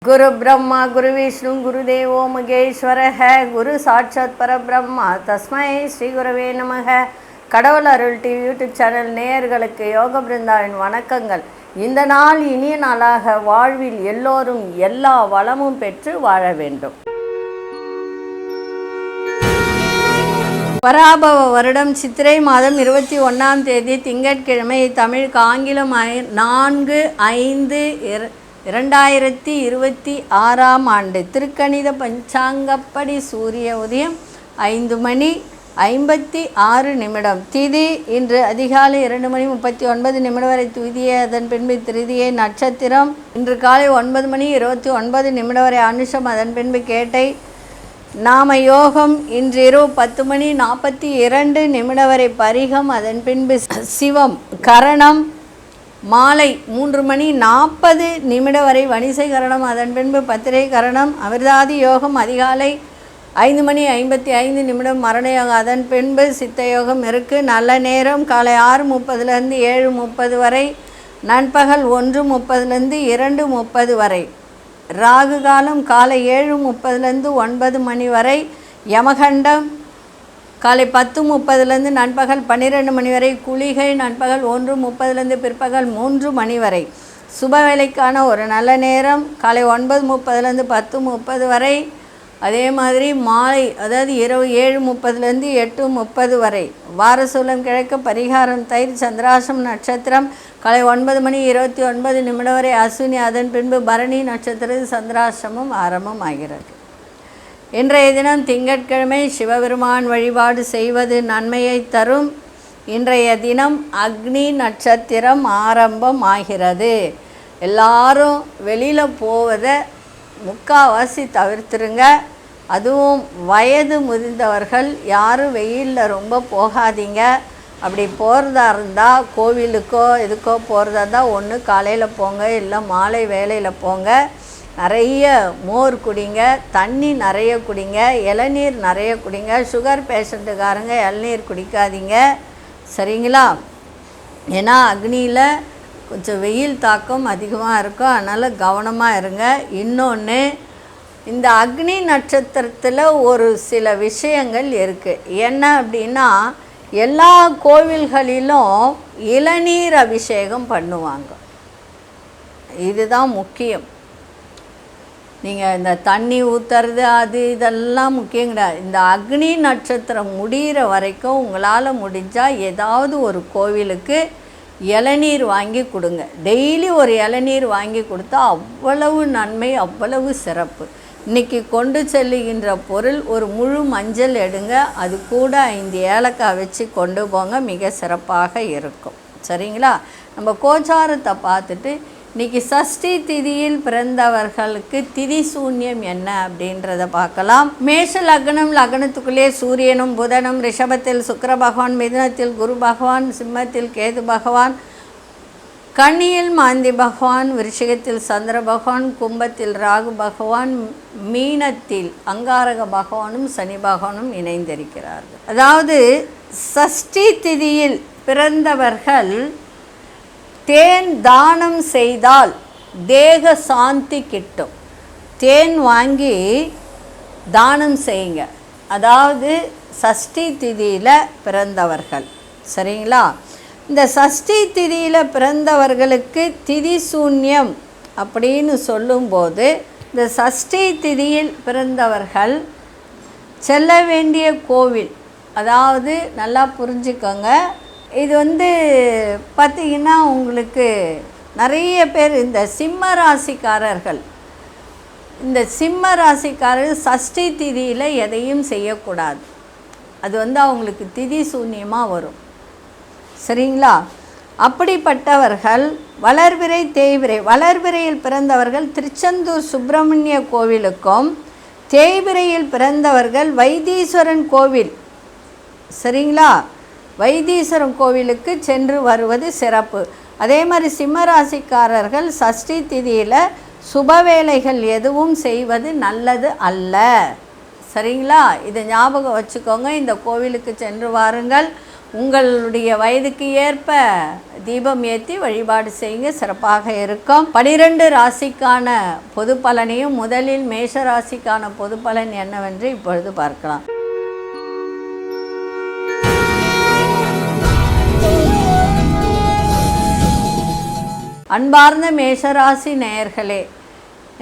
गुरु ब्रह्मा गुरु विष्णु गुरुदेवो महेश्वर है गुरु साक्षात परब्रह्मा तस्मै ஸ்ரீ குருவே நமக. கடவுள் அருள் டிவி யூடியூப் சேனல் நேயர்களுக்கு யோக பிருந்தாவின் வணக்கங்கள். இந்த நாள் இனிய நாளாக வாழ்வில் எல்லோரும் எல்லா வளமும் பெற்று வாழ வேண்டும். பராபவ வருடம் சித்திரை மாதம் 21ஆம் தேதி திங்கட்கிழமை, தமிழுக்கு ஆங்கிலம் 4/5/2026ஆம் ஆண்டு. திருக்கணித பஞ்சாங்கப்படி சூரிய உதயம் 5:56. திதி இன்று அதிகாலை 2:39 வரை துதியை, அதன் பின்பு திருதியை. நட்சத்திரம் இன்று காலை 9:29 வரை அனுஷம், அதன் பின்பு கேட்டை. நாம யோகம் இன்று இரவு 10:42 வரை பரிகம், அதன் பின்பு சிவம். கரணம் மாலை 3:40 வரை வணிசை கரணம், அதன் பின்பு பத்திரை கரணம். அமிர்தாதி யோகம் அதிகாலை 5:55 மரண யோகம், அதன் பின்பு சித்த யோகம் இருக்குது. நல்ல நேரம் காலை 6:30 7:30 வரை, நண்பகல் 1:30 2:30 வரை. ராகு காலம் காலை 7:30 9 வரை. யமகண்டம் காலை 10:30 நண்பகல் 12 வரை. குளிகை நண்பகல் 1:30 பிற்பகல் 3 வரை. சுப வேலைக்கான ஒரு நல்ல நேரம் காலை 9:30 10:30 வரை. அதே மாதிரி மாலை, அதாவது இரவு 7:30 8:30 வரை. வாரசூலம் கிழக்கு. பரிகாரம் தயிர். சந்திராசம் நட்சத்திரம் காலை 9:29 வரை அஸ்வினி, அதன் பின்பு பரணி நட்சத்திர சந்திராசிரமம் ஆரம்பம் ஆகிறது. இன்றைய தினம் திங்கட்கிழமை. சிவபெருமான் வழிபாடு செய்வது நன்மையை தரும். இன்றைய தினம் அக்னி நட்சத்திரம் ஆரம்பம் ஆகிறது. எல்லாரும் வெளியில் போவதை முக்கால்வாசி தவிர்த்துருங்க. அதுவும் வயது முதிர்ந்தவர்கள் யாரும் வெயிலில் ரொம்ப போகாதீங்க. அப்படி போகிறதா இருந்தால் கோவிலுக்கோ இதுக்கோ போகிறதா இருந்தால் ஒன்று காலையில் போங்க, இல்லை மாலை வேலையில் போங்க. நிறைய மோர் குடிங்க, தண்ணி நிறைய குடிங்க, இளநீர் நிறைய குடிங்க. சுகர் பேஷண்ட்டுக்காரங்க இளநீர் குடிக்காதீங்க, சரிங்களா? ஏன்னா அக்னியில் கொஞ்சம் வெயில் தாக்கம் அதிகமாக இருக்கும், அதனால் கவனமாக இருங்க. இன்னொன்று, இந்த அக்னி நட்சத்திரத்தில் ஒரு சில விஷயங்கள் இருக்குது. என்ன அப்படின்னா, எல்லா கோவில்களிலும் இளநீர் அபிஷேகம் பண்ணுவாங்க. இதுதான் முக்கியம். நீங்கள் இந்த தண்ணி ஊற்றுறது அது இதெல்லாம் முக்கியம் கிடையாது. இந்த அக்னி நட்சத்திரம் முடிகிற வரைக்கும் உங்களால் முடிஞ்சால் ஏதாவது ஒரு கோவிலுக்கு இளநீர் வாங்கி கொடுங்க. டெய்லி ஒரு இளநீர் வாங்கி கொடுத்தா அவ்வளவு நன்மை, அவ்வளவு சிறப்பு. இன்றைக்கி கொண்டு செல்லுகின்ற பொருள் ஒரு முழு மஞ்சள் எடுங்க, அது கூட 5 ஏலக்காய் வச்சு கொண்டு போங்க, மிக சிறப்பாக இருக்கும், சரிங்களா? நம்ம கோச்சாரத்தை பார்த்துட்டு இன்றைக்கி சஷ்டி திதியில் பிறந்தவர்களுக்கு திதி சூன்யம் என்ன அப்படின்றத பார்க்கலாம். மேஷ லக்னம், லக்னத்துக்குள்ளே சூரியனும் புதனும், ரிஷபத்தில் சுக்கிர பகவான், மிதுனத்தில் குரு பகவான், சிம்மத்தில் கேது பகவான், கன்னியில் மாந்தி பகவான், விருஷிகத்தில் சந்திர பகவான், கும்பத்தில் ராகு பகவான், மீனத்தில் அங்காரக பகவானும் சனி பகவானும் இணைந்திருக்கிறார்கள். அதாவது சஷ்டி திதியில் பிறந்தவர்கள் தேன் தானம் செய்தால் தேக சாந்தி கிட்டும். தேன் வாங்கி தானம் செய்யுங்க. அதாவது சஷ்டி திதியில் பிறந்தவர்கள், சரிங்களா? இந்த சஷ்டி திதியில் பிறந்தவர்களுக்கு திதி சூன்யம் அப்படின்னு சொல்லும்போது, இந்த சஷ்டி திதியில் பிறந்தவர்கள் செல்ல வேண்டிய கோவில், அதாவது நல்லா புரிஞ்சுக்கோங்க. இது பார்த்திங்கன்னா உங்களுக்கு நிறைய பேர் இந்த சிம்ம ராசிக்காரர்கள் சஷ்டி திதியில் எதையும் செய்யக்கூடாது. அது அவங்களுக்கு திதி சூன்யமாக வரும், சரிங்களா? அப்படிப்பட்டவர்கள் வளர்பிறை தேய்பிறை, வளர்பிறையில் பிறந்தவர்கள் திருச்செந்தூர் சுப்பிரமணிய கோவிலுக்கும், தேய்பிறையில் பிறந்தவர்கள் வைத்தீஸ்வரன் கோவில், சரிங்களா? வைத்தீஸ்வரன் கோவிலுக்கு சென்று வருவது சிறப்பு. அதே மாதிரி சிம்மராசிக்காரர்கள் சஷ்டி திதியில் சுப வேலைகள் எதுவும் செய்வது நல்லது அல்ல, சரிங்களா? இதை ஞாபகம் வச்சுக்கோங்க. இந்த கோவிலுக்கு சென்று வாருங்கள். உங்களுடைய வயதுக்கு ஏற்ப தீபம் ஏற்றி வழிபாடு செய்யுங்க, சிறப்பாக இருக்கும். 12 ராசிக்கான பொது பலனையும் முதலில் மேஷ ராசிக்கான பொது பலன் என்னவென்று இப்பொழுது பார்க்கலாம். அன்பார்ந்த மேஷராசி நேயர்களே,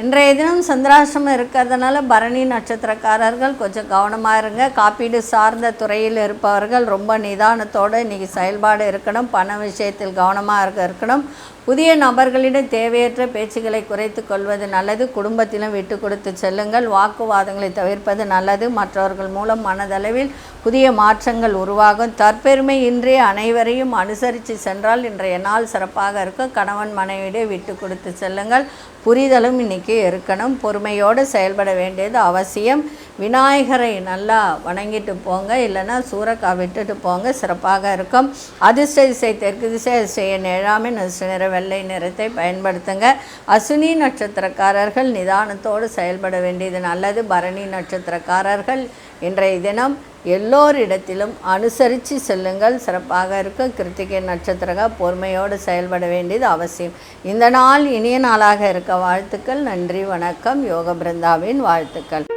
இன்றைய தினம் சந்திராஷ்டமம் இருக்கிறதுனால பரணி நட்சத்திரக்காரர்கள் கொஞ்சம் கவனமாக இருங்க. காப்பீடு சார்ந்த துறையில் இருப்பவர்கள் ரொம்ப நிதானத்தோடு இன்றைக்கி செயல்பாடு இருக்கணும். பண விஷயத்தில் கவனமாக இருக்கணும். புதிய நபர்களிடம் தேவையற்ற பேச்சுக்களை குறைத்து கொள்வது நல்லது. குடும்பத்திலும் விட்டு கொடுத்து செல்லுங்கள். வாக்குவாதங்களை தவிர்ப்பது நல்லது. மற்றவர்கள் மூலம் மனதளவில் புதிய மாற்றங்கள் உருவாகும். தற்பெருமை இன்றி அனைவரையும் அனுசரித்து சென்றால் இன்றைய நாள் சிறப்பாக இருக்கும். கணவன் மனைவியிடையே விட்டு கொடுத்து செல்லுங்கள். புரிதலும் இன்றைக்கி இருக்கணும். பொறுமையோடு செயல்பட வேண்டியது அவசியம். விநாயகரை நல்லா வணங்கிட்டு போங்க, இல்லைன்னா சூறக்காய் விட்டுட்டு போங்க, சிறப்பாக இருக்கும். அதிர்ஷ்ட திசை தெற்கு திசை, அதிர்ஷ்ட எண் 7 அதிர்ஷ்ட நிற வெள்ளை நிறத்தை பயன்படுத்துங்க. அசுனி நட்சத்திரக்காரர்கள் நிதானத்தோடு செயல்பட வேண்டியது நல்லது. பரணி நட்சத்திரக்காரர்கள் இன்றைய தினம் எல்லோரிடத்திலும் அனுசரித்து செல்லுங்கள், சிறப்பாக இருக்கும். கிருத்திகை நட்சத்திரங்க பொறுமையோடு செயல்பட வேண்டியது அவசியம். இந்த நாள் இனிய நாளாக இருக்க வாழ்த்துக்கள். நன்றி, வணக்கம். யோக பிருந்தாவின் வாழ்த்துக்கள்.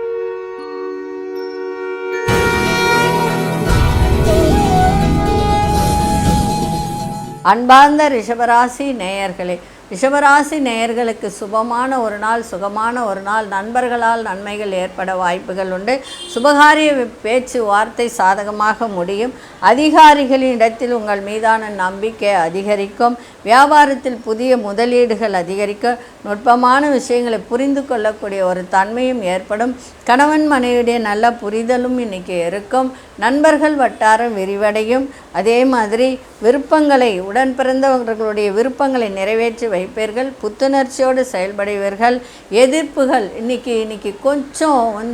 அன்பார்ந்த ரிஷபராசி நேயர்களே, ரிஷபராசி நேயர்களுக்கு சுபமான ஒரு நாள், சுகமான ஒரு நாள். நண்பர்களால் நன்மைகள் ஏற்பட வாய்ப்புகள் உண்டு. சுபகாரிய பேச்சு வார்த்தை சாதகமாக முடியும். அதிகாரிகளிடத்தில் உங்கள் மீதான நம்பிக்கை அதிகரிக்கும். வியாபாரத்தில் புதிய முதலீடுகள் அதிகரிக்கும். நுட்பமான விஷயங்களை புரிந்து கொள்ளக்கூடிய ஒரு தன்மையும் ஏற்படும். கணவன் மனைவியுடைய நல்ல புரிதலும் இன்றைக்கி இருக்கும். நண்பர்கள் வட்டாரம் விரிவடையும். அதே மாதிரி விருப்பங்களை, உடன் பிறந்தவர்களுடைய விருப்பங்களை நிறைவேற்றி வைப்பீர்கள். புத்துணர்ச்சியோடு செயல்படுவீர்கள். எதிர்ப்புகள் இன்னைக்கு கொஞ்சம்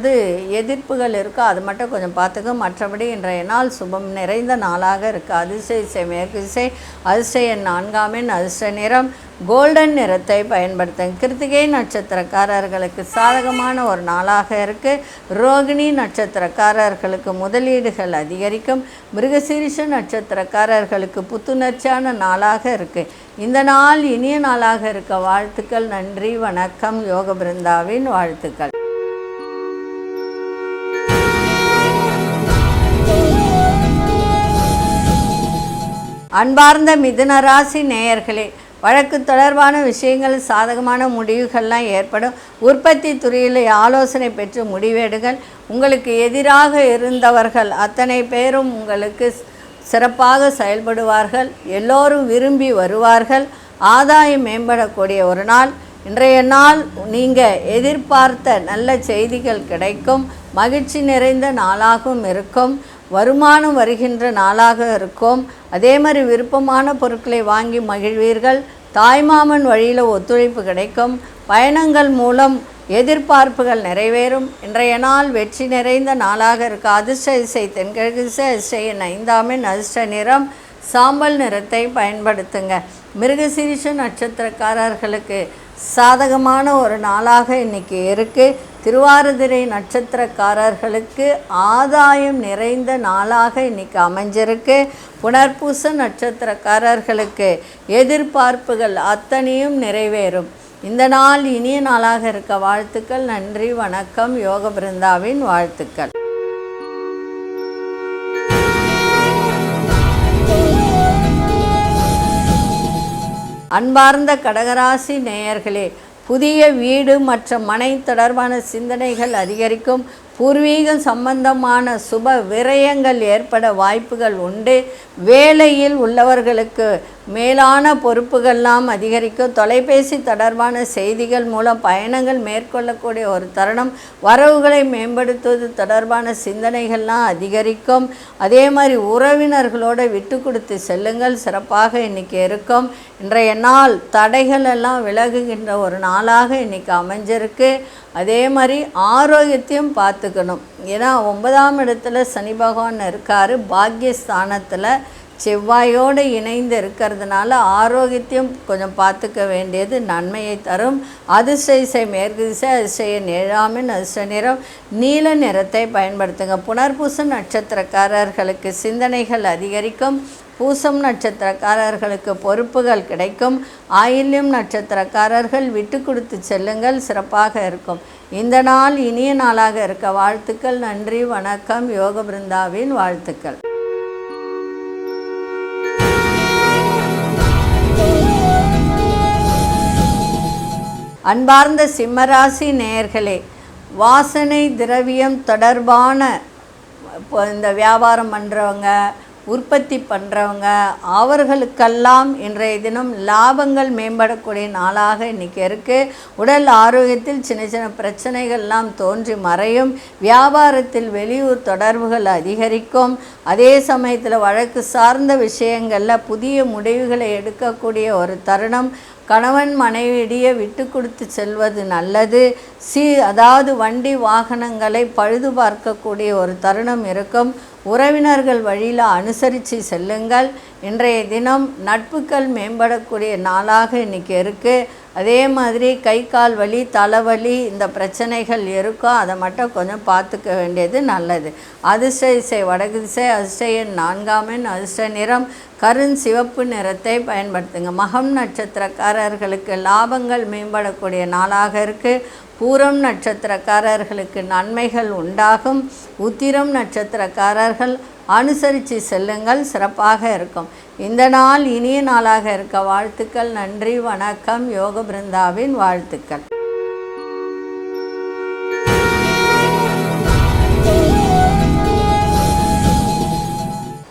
எதிர்ப்புகள் இருக்கோ அது மட்டும் கொஞ்சம் பார்த்துக்க. மற்றபடி இன்றைய நாள் சுபம் நிறைந்த நாளாக இருக்குது. அதிர்ஷ்ட திசை மேற்கு திசை, அதிர்ஷ்ட எண் 4 அதிர்ஷ்ட நிறம் கோல்டன் நிறத்தை பயன்படுத்துங்க. கிருத்திகை நட்சத்திரக்காரர்களுக்கு சாதகமான ஒரு நாளாக இருக்குது. ரோகிணி நட்சத்திரக்காரர்களுக்கு முதலீடுகள் அதிகரிக்கும். மிருகசீரிஷ நட்சத்திரக்காரர்களுக்கு புத்துணர்ச்சியான நாளாக இருக்குது. இந்த நாள் இனிய நாளாக இருக்க வாழ்த்துக்கள். நன்றி, வணக்கம். யோக பிருந்தாவின் வாழ்த்துக்கள். அன்பார்ந்த மிதுன ராசி நேயர்களே, வழக்கு தொடர்பான விஷயங்கள் சாதகமான முடிவுகள்லாம் ஏற்படும். உற்பத்தி துறையில் ஆலோசனை பெற்று முடிவெடுங்கள். உங்களுக்கு எதிராக இருந்தவர்கள் அத்தனை பேரும் உங்களுக்கு சிறப்பாக செயல்படுவார்கள். எல்லோரும் விரும்பி வருவார்கள். ஆதாயம் மேம்படக்கூடிய ஒரு நாள். இன்றைய நாள் நீங்கள் எதிர்பார்த்த நல்ல செய்திகள் கிடைக்கும். மகிழ்ச்சி நிறைந்த நாளாகவும் இருக்கும். வருமானம் வருகின்ற நாளாக இருக்கும். அதே மாதிரி விருப்பமான பொருட்களை வாங்கி மகிழ்வீர்கள். தாய்மாமன் வழியில் ஒத்துழைப்பு கிடைக்கும். பயணங்கள் மூலம் எதிர்பார்ப்புகள் நிறைவேறும். இன்றைய நாள் வெற்றி நிறைந்த நாளாக இருக்க. அதிர்ஷ்ட திசை தென்கிழக்கு திசை, அதிர்ஷ்ட எண் 5 அதிர்ஷ்ட நிறம் சாம்பல் நிறத்தை பயன்படுத்துங்க. மிருகசீரிஷ நட்சத்திரக்காரர்களுக்கு சாதகமான ஒரு நாளாக இன்றைக்கி இருக்குது. திருவாதிரை நட்சத்திரக்காரர்களுக்கு ஆதாயம் நிறைந்த நாளாக இன்றைக்கி அமைஞ்சிருக்கு. புனர்பூச நட்சத்திரக்காரர்களுக்கு எதிர்பார்ப்புகள் அத்தனையும் நிறைவேறும். இந்த நாள் இனிய நாளாக இருக்க வாழ்த்துக்கள். நன்றி, வணக்கம். யோக பிருந்தாவின் வாழ்த்துக்கள். அன்பார்ந்த கடகராசி நேயர்களே, புதிய வீடு மற்றும் மனை தொடர்பான சிந்தனைகள் அதிகரிக்கும். பூர்வீகம் சம்பந்தமான சுப விரயங்கள் ஏற்பட வாய்ப்புகள் உண்டு. வேலையில் உள்ளவர்களுக்கு மேலான பொறுப்புகள்லாம் அதிகரிக்கும். தொலைபேசி தொடர்பான செய்திகள் மூலம் பயணங்கள் மேற்கொள்ளக்கூடிய ஒரு தருணம். வரவுகளை மேம்படுத்துவது தொடர்பான சிந்தனைகள்லாம் அதிகரிக்கும். அதே மாதிரி உறவினர்களோடு விட்டு கொடுத்து செல்லுங்கள், சிறப்பாக இன்றைக்கி இருக்கும். இன்றைய நாள் தடைகள் எல்லாம் விலகுகின்ற ஒரு நாளாக இன்றைக்கி அமைஞ்சிருக்கு. அதே மாதிரி ஆரோக்கியத்தையும் பார்த்துக்கணும். ஏன்னா 9ஆம் இடத்துல சனி பகவான் இருக்கார். பாக்கியஸ்தானத்தில் செவ்வாயோடு இணைந்து இருக்கிறதுனால ஆரோக்கியத்தையும் கொஞ்சம் பார்த்துக்க வேண்டியது நன்மையை தரும். அதிர்ஷ்ட திசை மேற்கு திசை, அதிர்ஷ்ட எண் 7, அதிர்ஷ்ட நிறம் நீல நிறத்தை பயன்படுத்துங்க. புனர்பூசம் நட்சத்திரக்காரர்களுக்கு சிந்தனைகள் அதிகரிக்கும். பூசம் நட்சத்திரக்காரர்களுக்கு பொறுப்புகள் கிடைக்கும். ஆயில்யம் நட்சத்திரக்காரர்கள் விட்டு கொடுத்து செல்லுங்கள், சிறப்பாக இருக்கும். இந்த நாள் இனிய நாளாக இருக்க வாழ்த்துக்கள். நன்றி, வணக்கம். யோக பிருந்தாவின் வாழ்த்துக்கள். அன்பார்ந்த சிம்மராசி நேயர்களே, வாசனை திரவியம் தொடர்பான இந்த வியாபாரம் பண்ணுறவங்க, உற்பத்தி பண்ணுறவங்க, அவர்களுக்கெல்லாம் இன்றைய தினம் லாபங்கள் மேம்படக்கூடிய நாளாக இன்றைக்கி இருக்குது. உடல் ஆரோக்கியத்தில் சின்ன சின்ன பிரச்சனைகள்லாம் தோன்றி மறையும். வியாபாரத்தில் வெளியூர் தொடர்புகள் அதிகரிக்கும். அதே சமயத்தில் வழக்கு சார்ந்த விஷயங்களில் புதிய முடிவுகளை எடுக்கக்கூடிய ஒரு தருணம். கணவன் மனைவியிடையே விட்டு கொடுத்து செல்வது நல்லது. அதாவது வண்டி வாகனங்களை பழுது பார்க்கக்கூடிய ஒரு தருணம் இருக்கும். உறவினர்கள் வழியில் அனுசரித்து செல்லுங்கள். இன்றைய தினம் நட்புகள் மேம்படக்கூடிய நாளாக இன்றைக்கி இருக்குது. அதே மாதிரி கை கால் வலி, தலைவலி, இந்த பிரச்சனைகள் இருக்கும். அதை மட்டும் கொஞ்சம் பார்த்துக்க வேண்டியது நல்லது. அதிர்ஷ்ட திசை வடக்கு திசை, அதிர்ஷ்ட எண் 4, அதிர்ஷ்ட நிறம் கருஞ்சிவப்பு நிறத்தை பயன்படுத்துங்க. மகம் நட்சத்திரக்காரர்களுக்கு லாபங்கள் மேம்படக்கூடிய நாளாக இருக்குது. பூரம் நட்சத்திரக்காரர்களுக்கு நன்மைகள் உண்டாகும். உத்திரம் நட்சத்திரக்காரர்கள் அனுசரித்து செல்லுங்கள், சிறப்பாக இருக்கும். இந்த நாள் இனிய நாளாக இருக்க வாழ்த்துக்கள். நன்றி, வணக்கம். யோக பிருந்தாவின் வாழ்த்துக்கள்.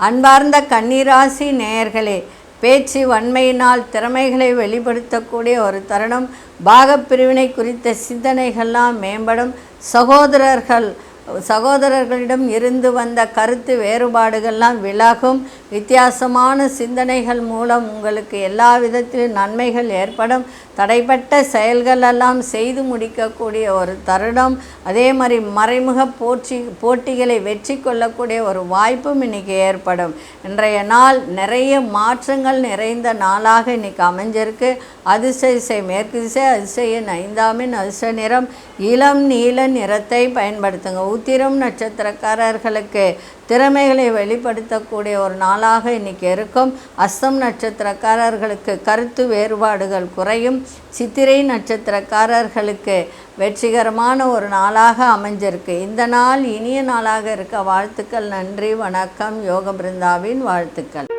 அன்பார்ந்த கன்னிராசி நேயர்களே, பேச்சு வன்மையினால் திறமைகளை வெளிப்படுத்தக்கூடிய ஒரு தருணம். பாகப்பிரிவினை குறித்த சிந்தனைகள்லாம் மேம்படும். சகோதரர்களிடம் இருந்து வந்த கருத்து வேறுபாடுகள்லாம் விலகும். வித்தியாசமான சிந்தனைகள் மூலம் உங்களுக்கு எல்லா விதத்திலும் நன்மைகள் ஏற்படும். தடைப்பட்ட செயல்களெல்லாம் செய்து முடிக்கக்கூடிய ஒரு தருணம். அதே மாதிரி மறைமுக போட்டிகளை வெற்றி கொள்ளக்கூடிய ஒரு வாய்ப்பும் இன்றைக்கி ஏற்படும். இன்றைய நாள் நிறைய மாற்றங்கள் நிறைந்த நாளாக இன்றைக்கி அமைஞ்சிருக்கு. அதிர்ஷ்ட திசை மேற்கு திசை, அதிர்ஷ்ட எண் 5, அதிர்ஷ்ட நிறம் இளம் நீல நிறத்தை பயன்படுத்துங்க. உத்திரம் நட்சத்திரக்காரர்களுக்கு திறமைகளை வெளிப்படுத்தக்கூடிய ஒரு நாளாக இன்றைக்கி இருக்கும். அஸ்தம் நட்சத்திரக்காரர்களுக்கு கருத்து வேறுபாடுகள் குறையும். சித்திரை நட்சத்திரக்காரர்களுக்கு வெற்றிகரமான ஒரு நாளாக அமைஞ்சிருக்கு. இந்த நாள் இனிய நாளாக இருக்க வாழ்த்துக்கள். நன்றி, வணக்கம். யோக பிருந்தாவின் வாழ்த்துக்கள்.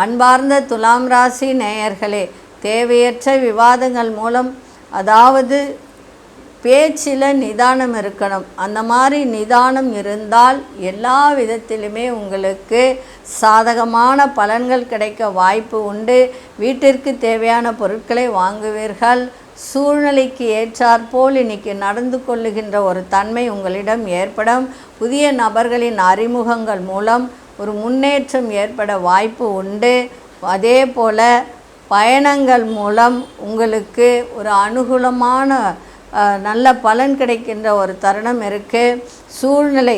அன்பார்ந்த துலாம் ராசி நேயர்களே, தேவையற்ற விவாதங்கள் மூலம், அதாவது பேச்சில் நிதானம் இருக்கணும். அந்த மாதிரி நிதானம் இருந்தால் எல்லா விதத்திலுமே உங்களுக்கு சாதகமான பலன்கள் கிடைக்க வாய்ப்பு உண்டு. வீட்டிற்கு தேவையான பொருட்களை வாங்குவீர்கள். சூழ்நிலைக்கு ஏற்றாற்போல் இன்றைக்கி நடந்து கொள்ளுகின்ற ஒரு தன்மை உங்களிடம் ஏற்படும். புதிய நபர்களின் அறிமுகங்கள் மூலம் ஒரு முன்னேற்றம் ஏற்பட வாய்ப்பு உண்டு. அதே போல் பயணங்கள் மூலம் உங்களுக்கு ஒரு அனுகூலமான நல்ல பலன் கிடைக்கின்ற ஒரு தருணம் இருக்குது. சூழ்நிலை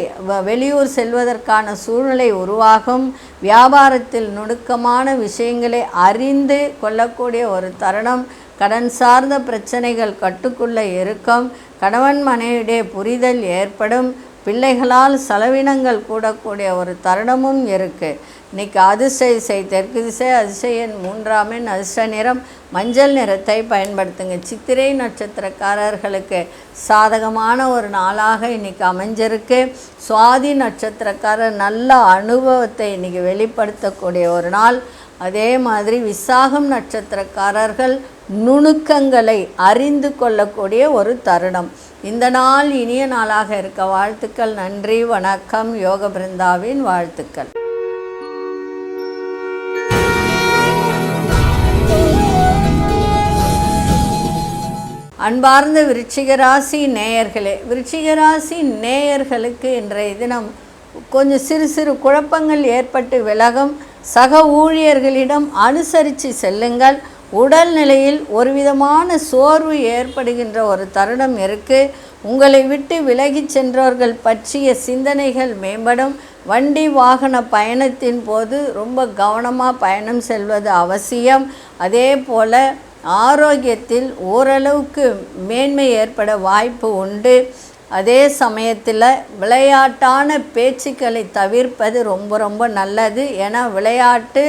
வெளியூர் செல்வதற்கான சூழ்நிலை உருவாகும். வியாபாரத்தில் நுணுக்கமான விஷயங்களை அறிந்து கொள்ளக்கூடிய ஒரு தருணம். கடன் சார்ந்த பிரச்சனைகள் கட்டுக்குள்ளே இருக்கும். கணவன் மனைவியுடைய புரிதல் ஏற்படும். பிள்ளைகளால் செலவினங்கள் கூடக்கூடிய ஒரு தருணமும் இருக்குது. இன்றைக்கி அதிர்ஷ்ட திசை தெற்கு திசை, அதிர்ஷ்ட எண் 3, அதிர்ஷ்ட நிறம் மஞ்சள் நிறத்தை பயன்படுத்துங்க. சித்திரை நட்சத்திரக்காரர்களுக்கு சாதகமான ஒரு நாளாக இன்றைக்கி அமைஞ்சிருக்கு. சுவாதி நட்சத்திரக்காரர் நல்ல அனுபவத்தை இன்றைக்கி வெளிப்படுத்தக்கூடிய ஒரு நாள். அதே மாதிரி விசாகம் நட்சத்திரக்காரர்கள் நுணுக்கங்களை அறிந்து கொள்ளக்கூடிய ஒரு தருணம். இந்த நாள் இனிய நாளாக இருக்க வாழ்த்துக்கள். நன்றி, வணக்கம். யோக பிருந்தாவின் வாழ்த்துக்கள். அன்பார்ந்த விருச்சிகராசி நேயர்களே, விருச்சிகராசி நேயர்களுக்கு இன்றைய தினம் கொஞ்சம் சிறு சிறு குழப்பங்கள் ஏற்பட்டு விலகும். சக ஊழியர்களிடம் அனுசரித்து செல்லுங்கள். உடல்நிலையில் ஒரு விதமான சோர்வு ஏற்படுகின்ற ஒரு தருணம் இருக்குது. உங்களை விட்டு விலகிச் சென்றவர்கள் பற்றிய சிந்தனைகள் மேம்படும். வண்டி வாகன பயணத்தின் போது ரொம்ப கவனமாக பயணம் செல்வது அவசியம். அதே போல் ஆரோக்கியத்தில் ஓரளவுக்கு மேன்மை ஏற்பட வாய்ப்பு உண்டு. அதே சமயத்தில் விளையாட்டான பேச்சுக்களை தவிர்ப்பது ரொம்ப ரொம்ப நல்லது. ஏன்னா விளையாட்டு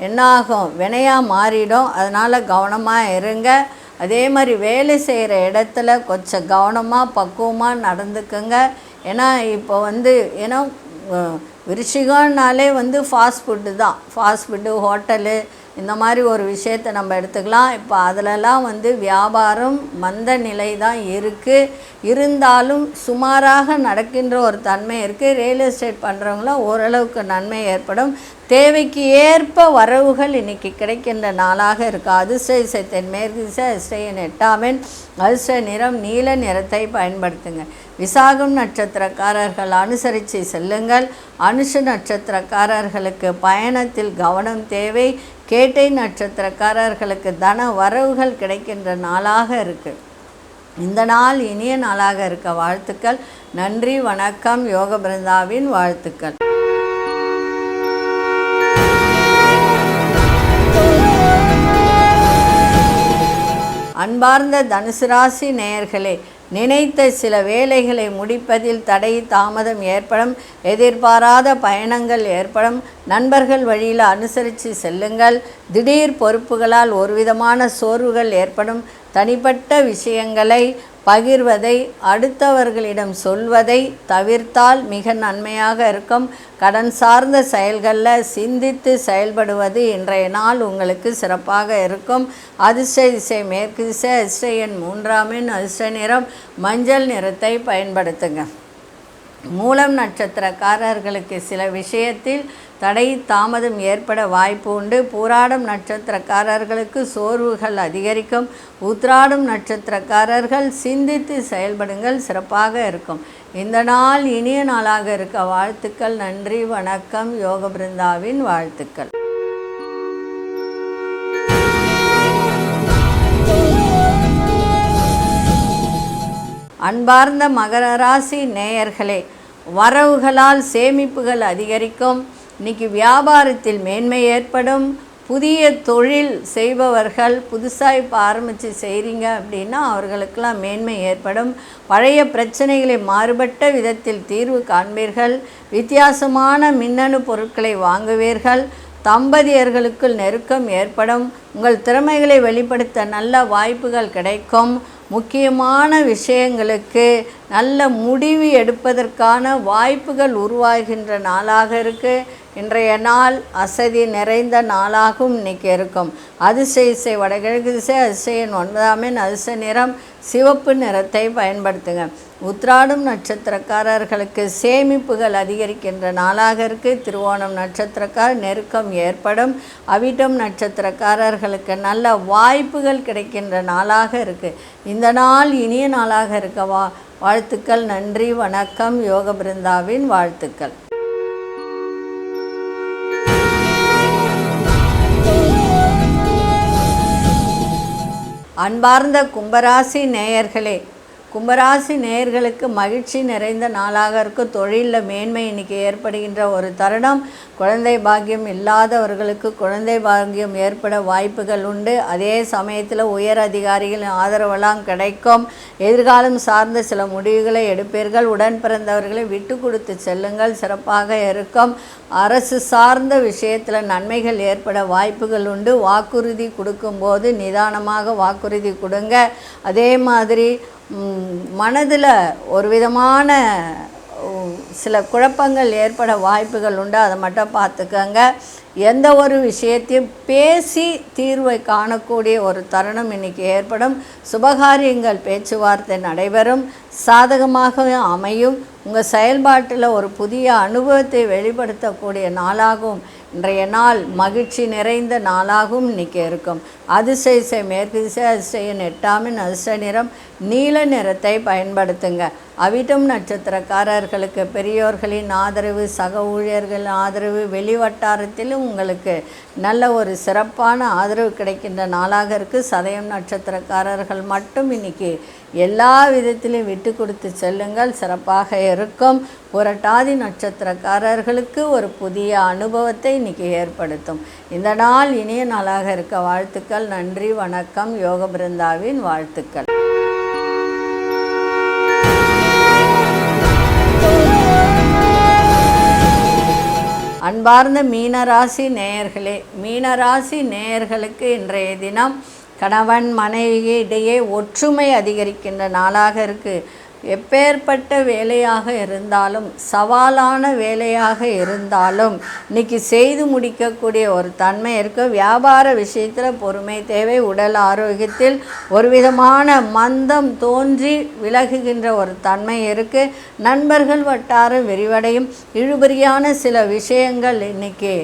என்னாகும், வினையாக மாறிடும். அதனால் கவனமாக இருங்க. அதே மாதிரி வேலை செய்கிற இடத்துல கொஞ்சம் கவனமாக பக்குவமாக நடந்துக்குங்க. ஏன்னா இப்போ ஏன்னா விருச்சிகம்னாலே ஃபாஸ்ட் ஃபுட்டு தான். ஃபாஸ்ட் ஃபுட்டு, ஹோட்டலு, இந்த மாதிரி ஒரு விஷயத்தை நம்ம எடுத்துக்கலாம். இப்போ அதிலலாம் வியாபாரம் மந்த நிலை தான் இருக்குது. இருந்தாலும் சுமாராக நடக்கின்ற ஒரு தன்மை இருக்குது. ரியல் எஸ்டேட் பண்ணுறவங்களாம் ஓரளவுக்கு நன்மை ஏற்படும். தேவைக்கு ஏற்ப வரவுகள் இன்றைக்கி கிடைக்கின்ற நாளாக இருக்குது. அதிர்ஷ்ட திசை தென்மேற்கு திசை, அதிர்ஷ்ட எண் 8 அதிர்ஷ்ட நிறம் நீல நிறத்தை பயன்படுத்துங்க. விசாகம் நட்சத்திரக்காரர்கள் அனுசரித்து செல்லுங்கள். அனுஷ நட்சத்திரக்காரர்களுக்கு பயணத்தில் கவனம் தேவை. கேட்டை நட்சத்திரக்காரர்களுக்கு தன வரவுகள் கிடைக்கின்ற நாளாக இருக்குது. இந்த நாள் இனிய நாளாக இருக்க வாழ்த்துக்கள். நன்றி, வணக்கம். யோக பிருந்தாவின் வாழ்த்துக்கள். அன்பார்ந்த தனுசு ராசி நேயர்களே, நினைத்த சில வேலைகளை முடிப்பதில் தடை தாமதம் ஏற்படும். எதிர்பாராத பயணங்கள் ஏற்படும். நண்பர்கள் வழியில் அனுசரித்து செல்லுங்கள். திடீர் பொறுப்புகளால் ஒருவிதமான சோர்வுகள் ஏற்படும். தனிப்பட்ட விஷயங்களை பகிர்வதை, அடுத்தவர்களிடம் சொல்வதை தவிர்த்தால் மிக நன்மையாக இருக்கும். கடன் சார்ந்த செயல்களில் சிந்தித்து செயல்படுவது இன்றைய நாள் உங்களுக்கு சிறப்பாக இருக்கும். அதிர்ஷ்ட திசை மேற்கு திசை, அதிர்ஷ்ட எண் 3 அதிர்ஷ்ட நிறம் மஞ்சள் நிறத்தை பயன்படுத்துங்க. மூலம் நட்சத்திரக்காரர்களுக்கு சில விஷயத்தில் தடை தாமதம் ஏற்பட வாய்ப்பு உண்டு. பூராடம் நட்சத்திரக்காரர்களுக்கு சோர்வுகள் அதிகரிக்கும். உத்திராடம் நட்சத்திரக்காரர்கள் சிந்தித்து செயல்படுங்கள், சிறப்பாக இருக்கும். இந்த நாள் இனிய நாளாக இருக்க வாழ்த்துக்கள். நன்றி, வணக்கம். யோக பிருந்தாவின் வாழ்த்துக்கள். அன்பார்ந்த மகர ராசி நேயர்களே, வரவுகளால் சேமிப்புகள் அதிகரிக்கும். இன்றைக்கி வியாபாரத்தில் மேன்மை ஏற்படும். புதிய தொழில் செய்பவர்கள் புதுசாக இப்போ ஆரம்பித்து செய்கிறீங்க அப்படின்னா அவர்களுக்கெல்லாம் மேன்மை ஏற்படும். பழைய பிரச்சனைகளை மாறுபட்ட விதத்தில் தீர்வு காண்பீர்கள். வித்தியாசமான மின்னணு பொருட்களை வாங்குவீர்கள். தம்பதியர்களுக்குள் நெருக்கம் ஏற்படும். உங்கள் திறமைகளை வெளிப்படுத்த நல்ல வாய்ப்புகள் கிடைக்கும். முக்கியமான விஷயங்களுக்கு நல்ல முடிவு எடுப்பதற்கான வாய்ப்புகள் உருவாகின்ற நாளாக இருக்குது. இன்றைய நாள் அசதி நிறைந்த நாளாகவும் இன்றைக்கி இருக்கும். அதிர்ஷ்ட திசை வடகிழக்கு திசை, அதிர்ஷ்ட எண் 9 அதிர்ஷ்ட நிறம் சிவப்பு நிறத்தை பயன்படுத்துங்க. உத்திராடம் நட்சத்திரக்காரர்களுக்கு சேமிப்புகள் அதிகரிக்கின்ற நாளாக இருக்குது. திருவோணம் நட்சத்திரக்காரர் நெருக்கம் ஏற்படும். அவிட்டம் நட்சத்திரக்காரர்களுக்கு நல்ல வாய்ப்புகள் கிடைக்கின்ற நாளாக இருக்குது. இந்த நாள் இனிய நாளாக இருக்க வாழ்த்துக்கள். நன்றி, வணக்கம். யோக பிருந்தாவின் வாழ்த்துக்கள். அன்பார்ந்த கும்பராசி நேயர்களே, கும்பராசி நேயர்களுக்கு மகிழ்ச்சி நிறைந்த நாளாக இருக்கும். தொழிலில் மேன்மை இன்றைக்கி ஏற்படுகின்ற ஒரு தருணம். குழந்தை பாக்கியம் இல்லாதவர்களுக்கு குழந்தை பாக்கியம் ஏற்பட வாய்ப்புகள் உண்டு. அதே சமயத்தில் உயர் அதிகாரிகளின் ஆதரவெல்லாம் கிடைக்கும். எதிர்காலம் சார்ந்த சில முடிவுகளை எடுப்பீர்கள். உடன் பிறந்தவர்களை விட்டு கொடுத்து செல்லுங்கள், சிறப்பாக இருக்கும். அரசு சார்ந்த விஷயத்தில் நன்மைகள் ஏற்பட வாய்ப்புகள் உண்டு. வாக்குறுதி கொடுக்கும்போது நிதானமாக வாக்குறுதி கொடுங்க. அதே மாதிரி மனதில் ஒரு விதமான சில குழப்பங்கள் ஏற்பட வாய்ப்புகள் உண்டு. அதை மட்டும் பார்த்துக்கங்க. எந்த ஒரு விஷயத்தையும் பேசி தீர்வை காணக்கூடிய ஒரு தருணம் இன்றைக்கி ஏற்படும். சுபகாரியங்கள் பேச்சுவார்த்தை நடைபெறும். சாதகமாக அமையும். உங்கள் செயல்பாட்டில் ஒரு புதிய அனுபவத்தை வெளிப்படுத்தக்கூடிய நாளாகவும் இன்றைய நாள் மகிழ்ச்சி நிறைந்த நாளாகவும் இன்றைக்கி இருக்கும். அதிர்ஷ்ட திசை மேற்கு திசை, அதிர்ஷ்ட எண் 8 அதிர்ஷ்ட நிறம் நீல நிறத்தை பயன்படுத்துங்க. அவிட்டம் நட்சத்திரக்காரர்களுக்கு பெரியோர்களின் ஆதரவு, சக ஊழியர்களின் ஆதரவு, வெளிவட்டாரத்திலும் உங்களுக்கு நல்ல ஒரு சிறப்பான ஆதரவு கிடைக்கின்ற நாளாக இருக்குது. சதயம் நட்சத்திரக்காரர்கள் மட்டும் இன்னைக்கு எல்லா விதத்திலும் விட்டு கொடுத்து செல்லுங்கள், சிறப்பாக இருக்கும். புரட்டாதி நட்சத்திரக்காரர்களுக்கு ஒரு புதிய அனுபவத்தை இன்னைக்கு ஏற்படுத்தும். இந்த நாள் இனிய நாளாக இருக்க வாழ்த்துக்கள். நன்றி, வணக்கம். யோக பிருந்தாவின் வாழ்த்துக்கள். அன்பார்ந்த மீனராசி நேயர்களே, மீனராசி நேயர்களுக்கு இன்றைய தினம் கணவன் மனைவி இடையே ஒற்றுமை அதிகரிக்கின்ற நாளாக இருக்குது. எப்பேற்பட்ட வேலையாக இருந்தாலும், சவாலான வேலையாக இருந்தாலும் இன்றைக்கி செய்து முடிக்கக்கூடிய ஒரு தன்மை இருக்குது. வியாபார விஷயத்தில் பொறுமை தேவை. உடல் ஆரோக்கியத்தில் ஒரு விதமான மந்தம் தோன்றி விலகுகின்ற ஒரு தன்மை இருக்குது. நண்பர்கள் வட்டாரம் விரிவடையும். இழுபறியான சில விஷயங்கள் இன்றைக்கி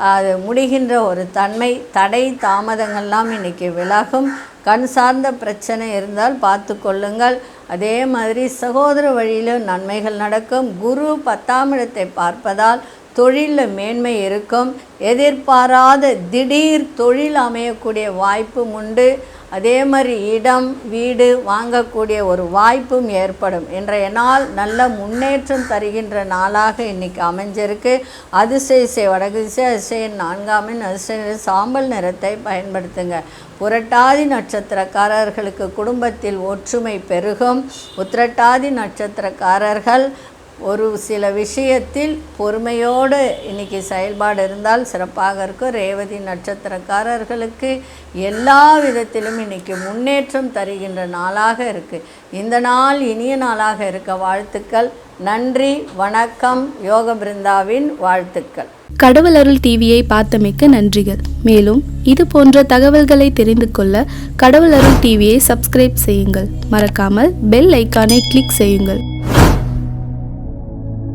அது முடிகின்ற ஒரு தன்மை. தடை தாமதங்கள்லாம் இன்றைக்கி விலகும். கண் சார்ந்த பிரச்சனை இருந்தால் பார்த்து கொள்ளுங்கள். அதே மாதிரி சகோதர வழியில் நன்மைகள் நடக்கும். குரு 10ஆம் இடத்தை பார்ப்பதால் தொழிலில் மேன்மை இருக்கும். எதிர்பாராத திடீர் தொழில் அமையக்கூடிய வாய்ப்பும் உண்டு. அதே மாதிரி இடம் வீடு வாங்கக்கூடிய ஒரு வாய்ப்பும் ஏற்படும். இன்றைய நாள் நல்ல முன்னேற்றம் தருகின்ற நாளாக இன்றைக்கி அமைஞ்சிருக்கு. அதிசய வடக்கு திசை, அதிசயம் 4ஆம் எண், அதிசய சாம்பல் நிறத்தை பயன்படுத்துங்க. புரட்டாதி நட்சத்திரக்காரர்களுக்கு குடும்பத்தில் ஒற்றுமை பெருகும். உத்திரட்டாதி நட்சத்திரக்காரர்கள் ஒரு சில விஷயத்தில் பொறுமையோடு இன்றைக்கி செயல்பாடு இருந்தால் சிறப்பாக இருக்கும். ரேவதி நட்சத்திரக்காரர்களுக்கு எல்லா விதத்திலும் இன்றைக்கி முன்னேற்றம் தருகின்ற நாளாக இருக்குது. இந்த நாள் இனிய நாளாக இருக்க வாழ்த்துக்கள். நன்றி, வணக்கம். யோக பிருந்தாவின் வாழ்த்துக்கள். கடவுள் அருள் டிவியை பார்த்தமைக்க நன்றிகள். மேலும் இது போன்ற தகவல்களை தெரிந்து கொள்ள கடவுள் அருள் டிவியை சப்ஸ்கிரைப் செய்யுங்கள். மறக்காமல் பெல் ஐக்கானை கிளிக் செய்யுங்கள்.